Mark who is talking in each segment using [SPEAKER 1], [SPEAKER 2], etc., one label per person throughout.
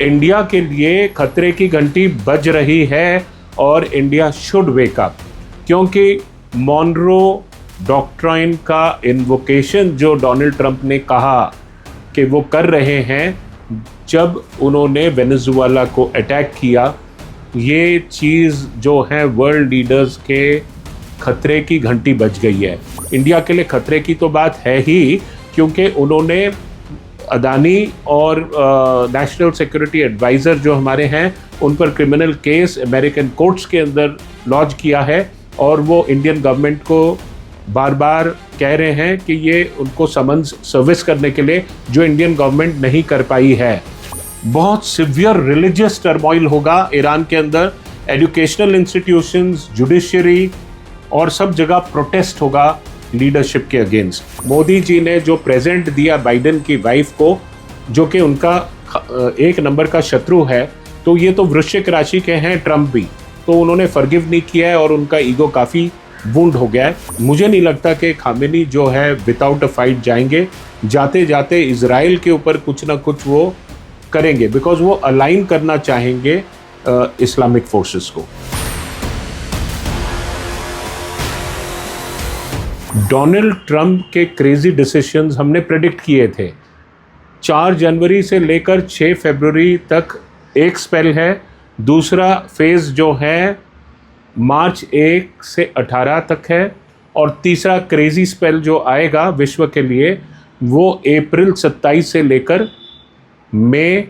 [SPEAKER 1] India के लिए खतरे की घंटी बज रही है और इंडिया शुड वेक अप, क्योंकि मॉनरो डॉक्ट्राइन का इन्वोकेशन जो डोनाल्ड ट्रंप ने कहा कि वो कर रहे हैं जब उन्होंने वेनेजुएला को अटैक किया, ये चीज़ जो है वर्ल्ड लीडर्स के खतरे की घंटी बज गई है। इंडिया के लिए खतरे की तो बात है ही, क्योंकि उन्होंने अदानी और नेशनल सिक्योरिटी एडवाइज़र जो हमारे हैं उन पर क्रिमिनल केस अमेरिकन कोर्ट्स के अंदर लॉन्च किया है और वो इंडियन गवर्नमेंट को बार बार कह रहे हैं कि ये उनको समन्स सर्विस करने के लिए जो इंडियन गवर्नमेंट नहीं कर पाई है। बहुत सिवियर रिलीजियस टर्मोइल होगा ईरान के अंदर, एजुकेशनल इंस्टीट्यूशंस, जुडिशरी और सब जगह प्रोटेस्ट होगा लीडरशिप के अगेंस्ट। मोदी जी ने जो प्रेजेंट दिया बाइडेन की वाइफ को, जो कि उनका एक नंबर का शत्रु है, तो ये तो वृश्चिक राशि के हैं ट्रंप भी, तो उन्होंने फॉरगिव नहीं किया है और उनका ईगो काफ़ी वुंड हो गया है। मुझे नहीं लगता कि खामेनी जो है विदाउट अ फाइट जाएंगे, जाते जाते इजराइल के ऊपर कुछ ना कुछ वो करेंगे, बिकॉज वो अलाइन करना चाहेंगे इस्लामिक फोर्सेस को। डोनाल्ड ट्रंप के क्रेजी डिसीजंस हमने प्रेडिक्ट किए थे। 4 जनवरी से लेकर 6 फरवरी तक एक स्पेल है, दूसरा फेज़ जो है मार्च 1 से 18 तक है, और तीसरा क्रेजी स्पेल जो आएगा विश्व के लिए वो अप्रैल 27 से लेकर मई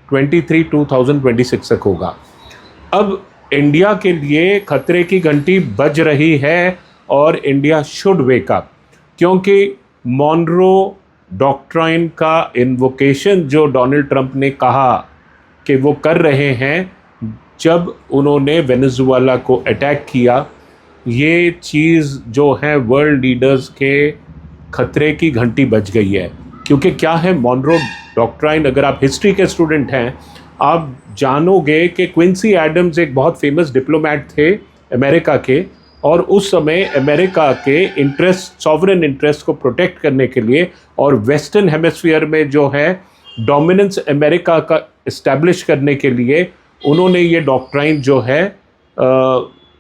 [SPEAKER 1] 23, 2026 तक होगा। अब इंडिया के लिए खतरे की घंटी बज रही है और इंडिया शुड वेक अप, क्योंकि मॉनरो डॉक्ट्राइन का इन्वोकेशन जो डोनाल्ड ट्रंप ने कहा कि वो कर रहे हैं जब उन्होंने वेनेजुएला को अटैक किया, ये चीज़ जो है वर्ल्ड लीडर्स के खतरे की घंटी बज गई है। क्योंकि क्या है मॉनरो डॉक्ट्राइन, अगर आप हिस्ट्री के स्टूडेंट हैं आप जानोगे कि क्विंसी एडम्स एक बहुत फेमस डिप्लोमेट थे अमेरिका के, और उस समय अमेरिका के इंटरेस्ट, सॉवरेन इंटरेस्ट को प्रोटेक्ट करने के लिए और वेस्टर्न हेमिस्फीयर में जो है डोमिनेंस अमेरिका का इस्टेब्लिश करने के लिए उन्होंने ये डॉक्ट्राइन जो है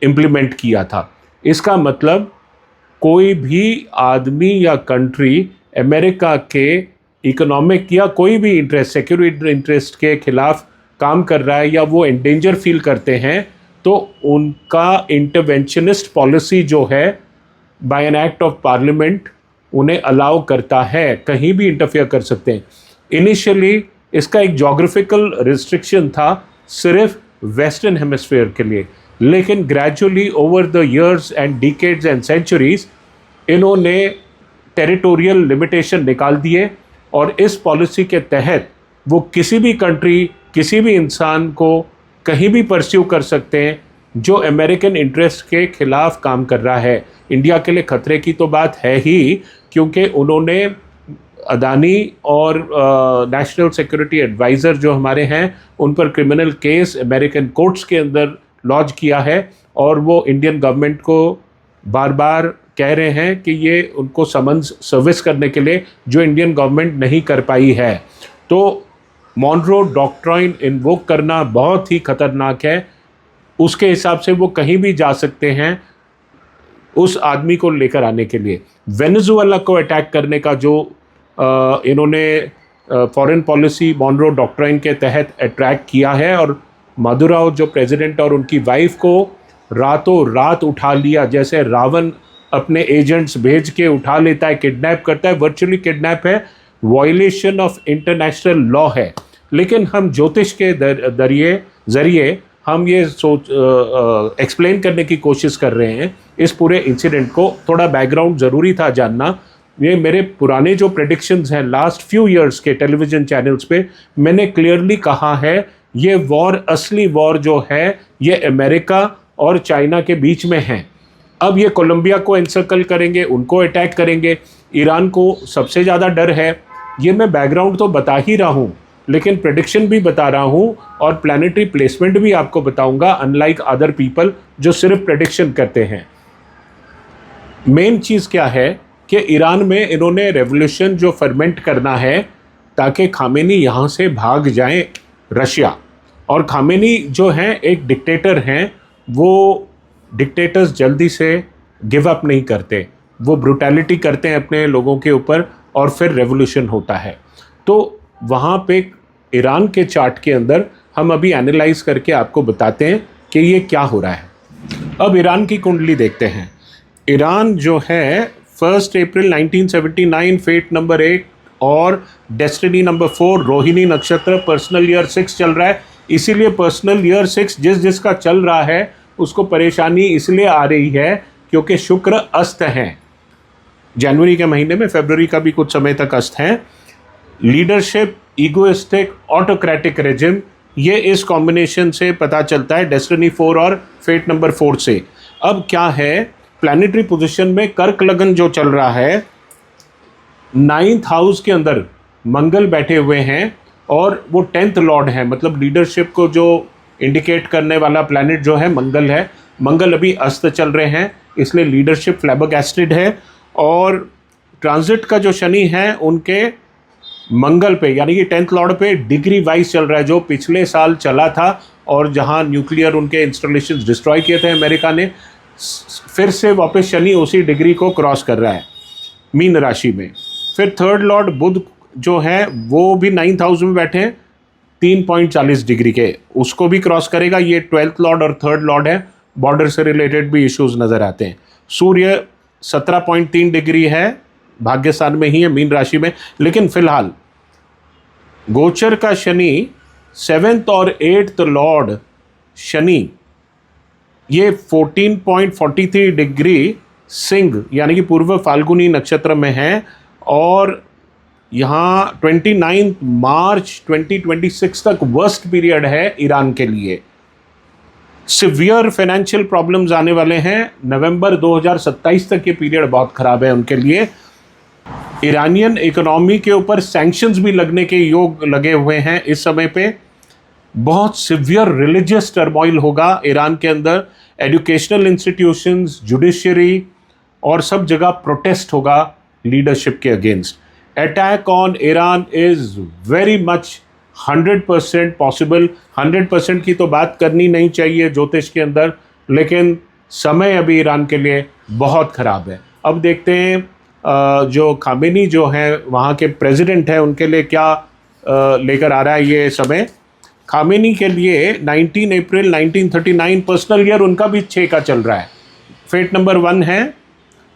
[SPEAKER 1] इम्प्लीमेंट किया था। इसका मतलब कोई भी आदमी या कंट्री अमेरिका के इकोनॉमिक या कोई भी इंटरेस्ट, सिक्योरिटी इंटरेस्ट के खिलाफ काम कर रहा है या वो एंडेंजर फील करते हैं, तो उनका इंटरवेंशनिस्ट पॉलिसी जो है by an act of parliament उन्हें अलाउ करता है, कहीं भी इंटरफेयर कर सकते हैं। इनिशियली इसका एक जोग्राफिकल रिस्ट्रिक्शन था सिर्फ वेस्टर्न हेमिस्फीयर के लिए, लेकिन gradually over the years and decades and centuries इन्होंने टेरिटोरियल लिमिटेशन निकाल दिए, और इस पॉलिसी के तहत वो किसी भी कंट्री, किसी भी इंसान को कहीं भी परस्यू कर सकते हैं जो अमेरिकन इंटरेस्ट के खिलाफ काम कर रहा है। इंडिया के लिए खतरे की तो बात है ही, क्योंकि उन्होंने अदानी और नेशनल सिक्योरिटी एडवाइज़र जो हमारे हैं उन पर क्रिमिनल केस अमेरिकन कोर्ट्स के अंदर लॉन्च किया है, और वो इंडियन गवर्नमेंट को बार बार कह रहे हैं कि ये उनको समन्स सर्विस करने के लिए जो इंडियन गवर्नमेंट नहीं कर पाई है। तो मॉनरो डॉक्ट्राइन इन्वोक करना बहुत ही खतरनाक है। उसके हिसाब से वो कहीं भी जा सकते हैं उस आदमी को लेकर आने के लिए। वेनेजुएला को अटैक करने का जो इन्होंने फॉरेन पॉलिसी मॉनरो डॉक्ट्राइन के तहत अट्रैक्ट किया है, और मादुराओ जो प्रेसिडेंट और उनकी वाइफ को रातों रात उठा लिया, जैसे रावण अपने एजेंट्स भेज के उठा लेता है, किडनैप करता है, वर्चुअली किडनैप है, वायलेशन ऑफ इंटरनेशनल लॉ है। लेकिन हम ज्योतिष के ज़रिए हम ये एक्सप्लेन करने की कोशिश कर रहे हैं इस पूरे इंसिडेंट को। थोड़ा बैकग्राउंड ज़रूरी था जानना। ये मेरे पुराने जो प्रेडिक्शंस हैं लास्ट फ्यू इयर्स के टेलीविज़न चैनल्स पे, मैंने क्लियरली कहा है ये वॉर, असली वॉर जो है ये अमेरिका और चाइना के बीच में है। अब ये कोलंबिया को एनसर्कल करेंगे, उनको अटैक करेंगे, ईरान को सबसे ज़्यादा डर है। ये मैं बैकग्राउंड तो बता ही रहा हूँ, लेकिन प्रेडिक्शन भी बता रहा हूँ और प्लानिटरी प्लेसमेंट भी आपको बताऊँगा, अनलाइक अदर पीपल जो सिर्फ प्रेडिक्शन करते हैं। मेन चीज़ क्या है कि ईरान में इन्होंने रेवोल्यूशन जो फर्मेंट करना है ताकि खामेनी यहाँ से भाग जाएं रशिया। और खामेनी जो हैं एक डिक्टेटर हैं, वो डिक्टेटर्स जल्दी से गिव अप नहीं करते, वो ब्रुटैलिटी करते हैं अपने लोगों के ऊपर और फिर रेवोल्यूशन होता है। तो वहाँ पे ईरान के चार्ट के अंदर हम अभी एनालाइज करके आपको बताते हैं कि ये क्या हो रहा है। अब ईरान की कुंडली देखते हैं। ईरान जो है 1 अप्रैल 1979 फेट नंबर 8 और डेस्टिनी नंबर 4 रोहिणी नक्षत्र, पर्सनल ईयर 6 चल रहा है। इसीलिए पर्सनल ईयर 6 जिसका चल रहा है उसको परेशानी इसलिए आ रही है क्योंकि शुक्र अस्त हैं जनवरी के महीने में, फरवरी का भी कुछ समय तक अस्त हैं। लीडरशिप, ईगोइस्टिक, ऑटोक्रेटिक रेजिम, ये इस कॉम्बिनेशन से पता चलता है, डेस्टिनी 4 और फेट नंबर 4 से। अब क्या है, प्लानिटरी पोजीशन में कर्क लगन जो चल रहा है, 9th हाउस के अंदर मंगल बैठे हुए हैं और वो 10th लॉर्ड है, मतलब लीडरशिप को जो इंडिकेट करने वाला प्लैनेट जो है मंगल है। मंगल अभी अस्त चल रहे हैं, इसलिए लीडरशिप फ्लैबरगैस्टेड है। और ट्रांजिट का जो शनि है उनके मंगल पे यानी कि 10th लॉर्ड पे डिग्री वाइज चल रहा है, जो पिछले साल चला था और जहां न्यूक्लियर उनके इंस्टॉलेशंस डिस्ट्रॉय किए थे अमेरिका ने, फिर से वापस शनि उसी डिग्री को क्रॉस कर रहा है मीन राशि में। फिर 3rd लॉर्ड बुध जो है वो भी 9th हाउस में बैठे हैं 3.40 डिग्री के, उसको भी क्रॉस करेगा। ये 12th लॉर्ड और 3rd लॉर्ड है, बॉर्डर से रिलेटेड भी इश्यूज नज़र आते हैं। सूर्य 17.3 डिग्री है, भाग्यस्थान में ही है मीन राशि में। लेकिन फिलहाल गोचर का शनि 7th और 8th लॉर्ड शनि ये 14.43 डिग्री सिंह यानी कि पूर्व फाल्गुनी नक्षत्र में है और यहाँ 29 मार्च 2026 तक वर्स्ट पीरियड है ईरान के लिए। सिवियर फाइनेंशियल प्रॉब्लम्स आने वाले हैं, नवंबर 2027 तक ये पीरियड बहुत ख़राब है उनके लिए। ईरानियन इकोनॉमी के ऊपर सैंक्शंस भी लगने के योग लगे हुए हैं इस समय पे। बहुत सिवियर रिलीजियस टर्मोइल होगा ईरान के अंदर, एजुकेशनल इंस्टीट्यूशंस, जुडिशरी और सब जगह प्रोटेस्ट होगा लीडरशिप के against. Attack on Iran is very much 100% possible. 100% की तो बात करनी नहीं चाहिए ज्योतिष के अंदर, लेकिन समय अभी ईरान के लिए बहुत ख़राब है। अब देखते हैं जो खामेनी जो है वहाँ के प्रेसिडेंट हैं उनके लिए क्या लेकर आ रहा है ये समय। खामेनी के लिए 19 अप्रैल 1939 पर्सनल ईयर उनका भी 6 का चल रहा है, फेट नंबर 1 है।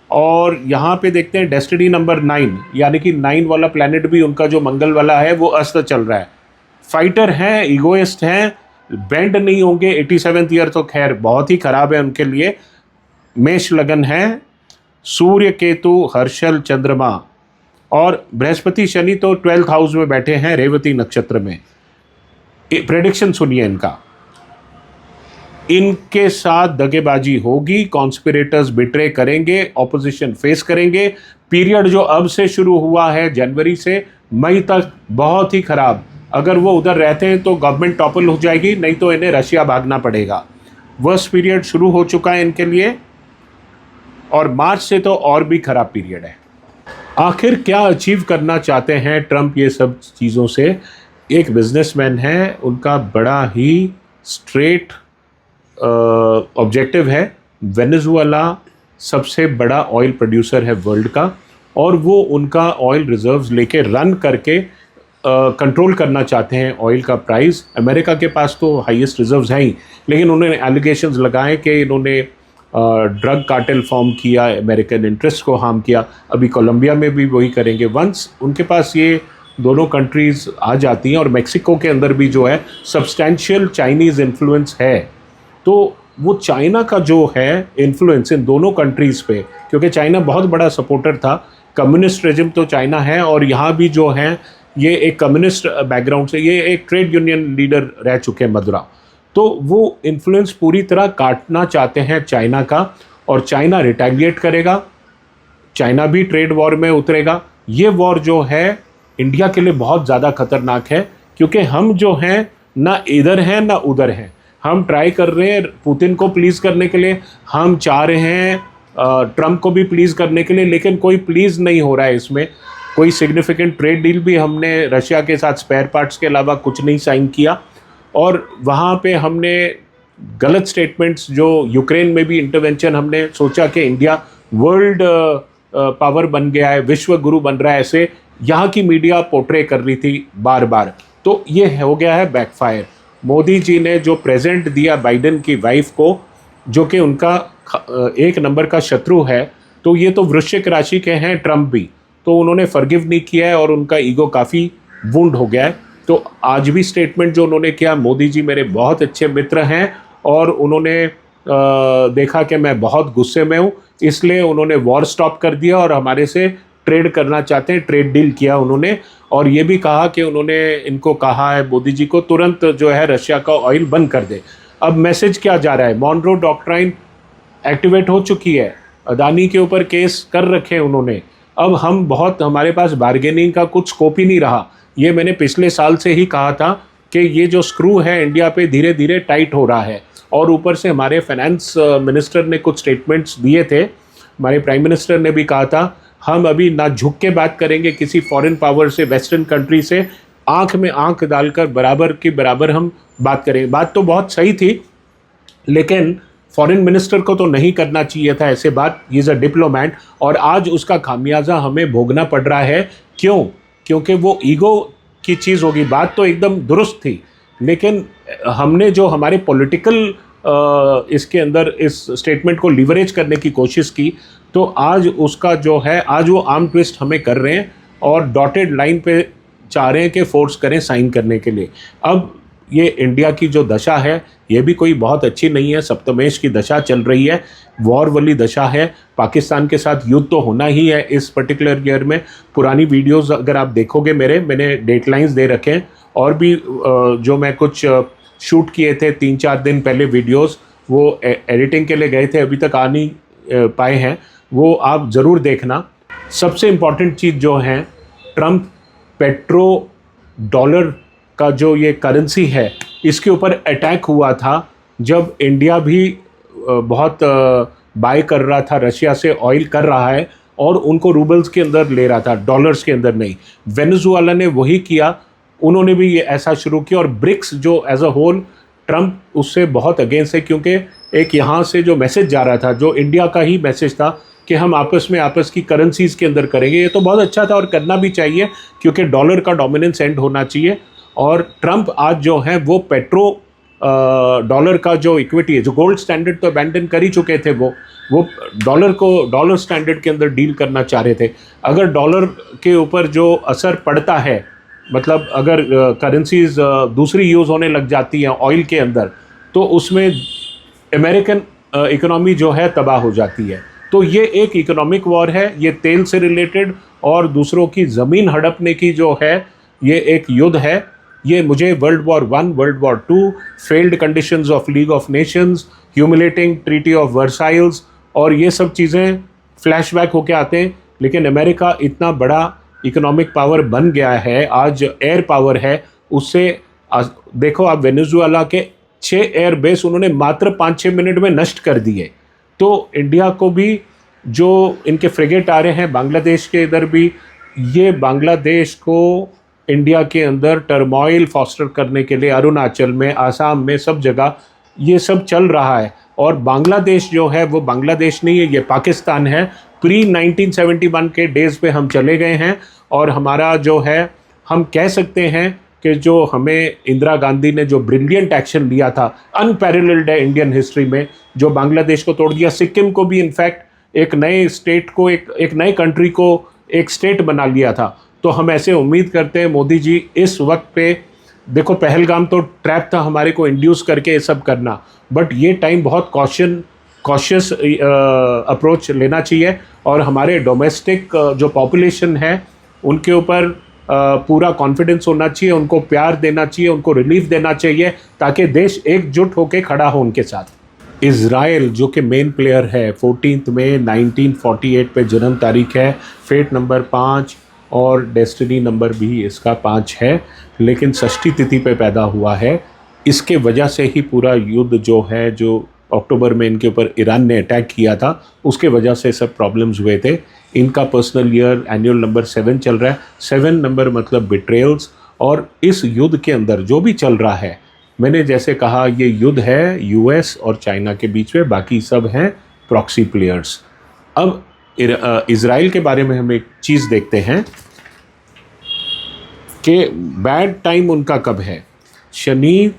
[SPEAKER 1] और यहाँ पे देखते हैं डेस्टिनी नंबर 9 यानी कि 9 वाला प्लैनेट भी उनका जो मंगल वाला है वो अस्त चल रहा है। फाइटर हैं, ईगोइस्ट हैं, बेंड नहीं होंगे। 87th ईयर तो खैर बहुत ही ख़राब है उनके लिए। मेष लगन है, सूर्य, केतु, हर्षल, चंद्रमा और बृहस्पति शनि तो 12th हाउस में बैठे हैं रेवती नक्षत्र में। प्रेडिक्शन सुनिए इनका, इनके साथ दगेबाजी होगी, कॉन्स्पिरेटर्स बिट्रे करेंगे, ऑपोजिशन फेस करेंगे। पीरियड जो अब से शुरू हुआ है जनवरी से मई तक बहुत ही खराब। अगर वो उधर रहते हैं तो गवर्नमेंट टॉपल हो जाएगी, नहीं तो इन्हें रशिया भागना पड़ेगा। वर्स्ट पीरियड शुरू हो चुका है इनके लिए और मार्च से तो और भी खराब पीरियड है। आखिर क्या अचीव करना चाहते हैं ट्रंप ये सब चीज़ों से? एक बिजनेसमैन है, उनका बड़ा ही स्ट्रेट ऑब्जेक्टिव है। वेनेजुएला सबसे बड़ा ऑयल प्रोड्यूसर है वर्ल्ड का और वो उनका ऑयल रिजर्व्स लेके रन करके कंट्रोल करना चाहते हैं ऑयल का प्राइस। अमेरिका के पास तो हाईएस्ट रिजर्व्स हैं ही, लेकिन उन्होंने एलिगेशंस लगाए कि इन्होंने ड्रग कार्टेल फॉर्म किया, अमेरिकन इंटरेस्ट को हार्म किया। अभी कोलंबिया में भी वही करेंगे। वंस उनके पास ये दोनों कंट्रीज़ आ जाती हैं और मेक्सिको के अंदर भी जो है सब्सटैंशियल चाइनीज़ इन्फ्लुएंस है, तो वो चाइना का जो है इन्फ्लुएंस इन दोनों कंट्रीज़ पे, क्योंकि चाइना बहुत बड़ा सपोर्टर था, कम्युनिस्ट रेजिम तो चाइना है और यहाँ भी जो है ये एक कम्युनिस्ट बैकग्राउंड से, ये एक ट्रेड यूनियन लीडर रह चुके हैं मदुरा, तो वो इन्फ्लुएंस पूरी तरह काटना चाहते हैं चाइना का और चाइना रिटेलिएट करेगा, चाइना भी ट्रेड वॉर में उतरेगा। ये वॉर जो है इंडिया के लिए बहुत ज़्यादा खतरनाक है क्योंकि हम जो हैं ना इधर हैं ना उधर हैं। हम ट्राई कर रहे हैं पुतिन को प्लीज़ करने के लिए, हम चाह रहे हैं ट्रंप को भी प्लीज़ करने के लिए, लेकिन कोई प्लीज़ नहीं हो रहा है इसमें। कोई सिग्निफिकेंट ट्रेड डील भी हमने रशिया के साथ स्पेयर पार्ट्स के अलावा कुछ नहीं साइन किया। और वहाँ पे हमने गलत स्टेटमेंट्स, जो यूक्रेन में भी इंटरवेंशन, हमने सोचा कि इंडिया वर्ल्ड पावर बन गया है, विश्व गुरु बन रहा है, ऐसे यहाँ की मीडिया पोर्ट्रे कर रही थी बार बार। तो ये हो गया है बैकफायर। मोदी जी ने जो प्रेजेंट दिया बाइडेन की वाइफ को, जो कि उनका एक नंबर का शत्रु है, तो ये तो वृश्चिक राशि के हैं ट्रम्प भी, तो उन्होंने फॉरगिव नहीं किया है और उनका ईगो काफ़ी वुंड हो गया है। तो आज भी स्टेटमेंट जो उन्होंने किया, मोदी जी मेरे बहुत अच्छे मित्र हैं और उन्होंने देखा कि मैं बहुत गुस्से में हूँ, इसलिए उन्होंने वॉर स्टॉप कर दिया और हमारे से ट्रेड करना चाहते हैं, ट्रेड डील किया उन्होंने। और ये भी कहा कि उन्होंने इनको कहा है, मोदी जी को, तुरंत जो है रशिया का ऑयल बंद कर दे। अब मैसेज क्या जा रहा है? मॉनरो डॉक्ट्राइन एक्टिवेट हो चुकी है, अदानी के ऊपर केस कर रखे हैं उन्होंने। अब हमारे पास बार्गेनिंग का कुछ स्कोप ही नहीं रहा। ये मैंने पिछले साल से ही कहा था कि ये जो स्क्रू है इंडिया पे धीरे धीरे टाइट हो रहा है। और ऊपर से हमारे फाइनेंस मिनिस्टर ने कुछ स्टेटमेंट्स दिए थे, हमारे प्राइम मिनिस्टर ने भी कहा था हम अभी ना झुक के बात करेंगे किसी फॉरेन पावर से, वेस्टर्न कंट्री से, आंख में आंख डालकर बराबर की बराबर हम बात करेंगे। बात तो बहुत सही थी, लेकिन फॉरेन मिनिस्टर को तो नहीं करना चाहिए था ऐसे बात। ही इज़ अ डिप्लोमैट और आज उसका खामियाजा हमें भोगना पड़ रहा है। क्यों? क्योंकि वो ईगो की चीज़ होगी। बात तो एकदम दुरुस्त थी, लेकिन हमने जो हमारे पॉलिटिकल इसके अंदर इस स्टेटमेंट को लीवरेज करने की कोशिश की, तो आज उसका जो है, आज वो आर्म ट्विस्ट हमें कर रहे हैं और डॉटेड लाइन पे चाह रहे हैं कि फोर्स करें साइन करने के लिए। अब ये इंडिया की जो दशा है, ये भी कोई बहुत अच्छी नहीं है। सप्तमेश की दशा चल रही है, वॉर वाली दशा है। पाकिस्तान के साथ युद्ध तो होना ही है इस पर्टिकुलर ईयर में। पुरानी वीडियोस अगर आप देखोगे मैंने डेटलाइंस दे रखे हैं, और भी जो मैं कुछ शूट किए थे 3-4 दिन पहले वीडियोस, वो एडिटिंग के लिए गए थे, अभी तक आ नहीं पाए हैं, वो आप ज़रूर देखना। सबसे इम्पॉर्टेंट चीज़ जो है, ट्रम्प पेट्रो डॉलर का जो ये करेंसी है, इसके ऊपर अटैक हुआ था जब इंडिया भी बहुत बाय कर रहा था रशिया से, ऑयल कर रहा है और उनको रूबल्स के अंदर ले रहा था, डॉलर्स के अंदर नहीं। वेनेजुएला ने वही किया, उन्होंने भी ये ऐसा शुरू किया। और ब्रिक्स जो एज अ होल, ट्रम्प उससे बहुत अगेंस्ट है, क्योंकि एक यहाँ से जो मैसेज जा रहा था, जो इंडिया का ही मैसेज था कि हम आपस की करेंसीज़ के अंदर करेंगे, ये तो बहुत अच्छा था और करना भी चाहिए, क्योंकि डॉलर का डोमिनेंस एंड होना चाहिए। और ट्रम्प आज जो है वो पेट्रो डॉलर का जो इक्विटी है, जो गोल्ड स्टैंडर्ड तो अबैंडन कर ही चुके थे, वो डॉलर को डॉलर स्टैंडर्ड के अंदर डील करना चाह रहे थे। अगर डॉलर के ऊपर जो असर पड़ता है, मतलब अगर करेंसीज दूसरी यूज़ होने लग जाती हैं ऑयल के अंदर, तो उसमें अमेरिकन इकोनॉमी जो है तबाह हो जाती है। तो ये एक इकोनॉमिक वॉर है, ये तेल से रिलेटेड और दूसरों की ज़मीन हड़पने की जो है, ये एक युद्ध है। ये मुझे world war 1, world war 2, failed conditions of league of Nations, humiliating treaty of Versailles और ये सब चीज़ें फ्लैशबैक होके आते हैं। लेकिन अमेरिका इतना बड़ा इकोनॉमिक पावर बन गया है, आज एयर पावर है, उससे देखो आप, वेनेजुएला के 6 एयर बेस उन्होंने मात्र 5-6 मिनट में नष्ट कर दिए। तो इंडिया को भी जो इनके फ्रिगेट आ रहे हैं, बांग्लादेश के इधर भी, ये बांग्लादेश को इंडिया के अंदर टर्मोइल फॉस्टर करने के लिए अरुणाचल में, आसाम में, सब जगह ये सब चल रहा है। और बांग्लादेश जो है वो बांग्लादेश नहीं है, ये पाकिस्तान है। प्री 1971 के डेज़ पे हम चले गए हैं और हमारा जो है, हम कह सकते हैं कि जो हमें इंदिरा गांधी ने जो ब्रिलियंट एक्शन लिया था, अनपैरेलल्ड है इंडियन हिस्ट्री में, जो बांग्लादेश को तोड़ दिया, सिक्किम को भी इनफैक्ट एक नए स्टेट को, एक नए कंट्री को एक स्टेट बना लिया था। तो हम ऐसे उम्मीद करते हैं मोदी जी इस वक्त पे, देखो पहलगाम तो ट्रैप था हमारे को इंड्यूस करके ये सब करना, बट ये टाइम बहुत कॉशियस अप्रोच लेना चाहिए और हमारे डोमेस्टिक जो पॉपुलेशन है उनके ऊपर पूरा कॉन्फिडेंस होना चाहिए, उनको प्यार देना चाहिए, उनको रिलीफ देना चाहिए, ताकि देश एकजुट होकर खड़ा हो उनके साथ। इज़राइल जो कि मेन प्लेयर है, 14 मई 1948 पे जन्म तारीख है, फेट नंबर 5 और डेस्टिनी नंबर भी इसका 5 है, लेकिन षष्ठी तिथि पे पैदा हुआ है। इसके वजह से ही पूरा युद्ध जो है, जो अक्टूबर में इनके ऊपर ईरान ने अटैक किया था, उसके वजह से सब प्रॉब्लम्स हुए थे। इनका पर्सनल ईयर एनुअल नंबर 7 चल रहा है। 7 नंबर मतलब बिट्रेयल्स। और इस युद्ध के अंदर जो भी चल रहा है, मैंने जैसे कहा ये युद्ध है यूएस और चाइना के बीच में, बाकी सब हैं प्रॉक्सी प्लेयर्स। अब इज़राइल के बारे में हम एक चीज़ देखते हैं कि बैड टाइम उनका कब है। शनि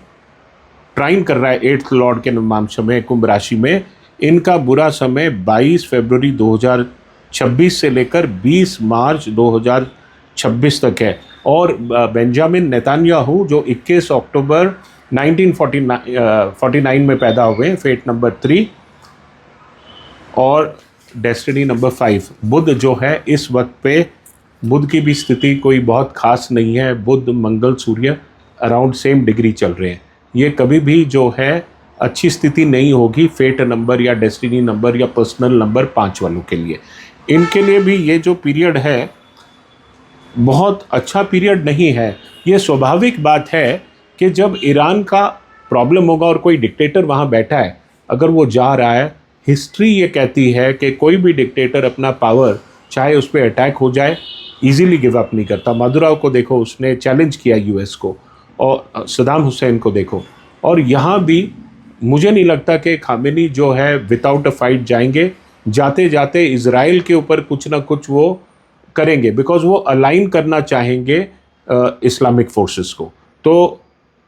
[SPEAKER 1] ट्राइन कर रहा है 8th लॉर्ड के नवमांश में कुंभ राशि में। इनका बुरा समय 22 फरवरी 2026 से लेकर 20 मार्च 2026 तक है। और बेंजामिन नेतान्याहू जो 21 अक्टूबर 1949 में पैदा हुए, फेट नंबर 3 और डेस्टिनी नंबर 5। बुध जो है इस वक्त पे, बुध की भी स्थिति कोई बहुत खास नहीं है। बुध मंगल सूर्य अराउंड सेम डिग्री चल रहे हैं। ये कभी भी जो है अच्छी स्थिति नहीं होगी फेट नंबर या डेस्टिनी नंबर या पर्सनल नंबर 5 वालों के लिए। इनके लिए भी ये जो पीरियड है बहुत अच्छा पीरियड नहीं है। ये स्वाभाविक बात है कि जब ईरान का प्रॉब्लम होगा और कोई डिक्टेटर वहाँ बैठा है, अगर वो जा रहा है, हिस्ट्री ये कहती है कि कोई भी डिक्टेटर अपना पावर चाहे उस पर अटैक हो जाए इजीली गिव अप नहीं करता। मादुराव को देखो, उसने चैलेंज किया यूएस को, और सदाम हुसैन को देखो। और यहाँ भी मुझे नहीं लगता कि खामेनी जो है विदाउट अ फाइट जाएंगे। जाते जाते इज़राइल के ऊपर कुछ ना कुछ वो करेंगे, बिकॉज वो अलाइन करना चाहेंगे इस्लामिक फोर्सेस को। तो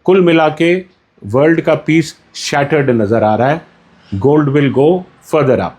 [SPEAKER 1] कुल मिला के वर्ल्ड का पीस शैटर्ड नज़र आ रहा है। Gold will go further up.